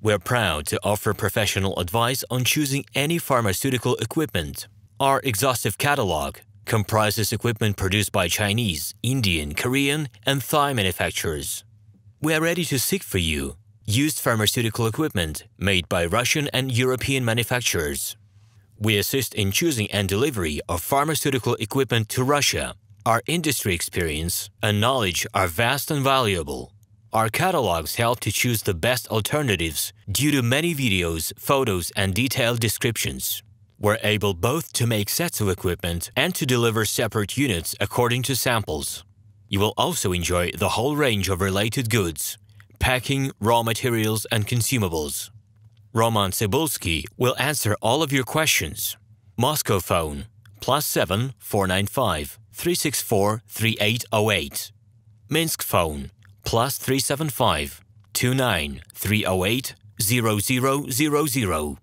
We're proud to offer professional advice on choosing any pharmaceutical equipment. Our exhaustive catalog comprises equipment produced by Chinese, Indian, Korean, and Thai manufacturers. We are ready to seek for you used pharmaceutical equipment made by Russian and European manufacturers. We assist in choosing and delivery of pharmaceutical equipment to Russia. Our industry experience and knowledge are vast and valuable. Our catalogs help to choose the best alternatives due to many videos, photos, and detailed descriptions. We're able both to make sets of equipment and to deliver separate units according to samples. You will also enjoy the whole range of related goods, packing, raw materials, and consumables. RomanTsibulsky will answer all of your questions. Moscow phone +7 495 364 3808. Minsk phone +375 29 308 0000.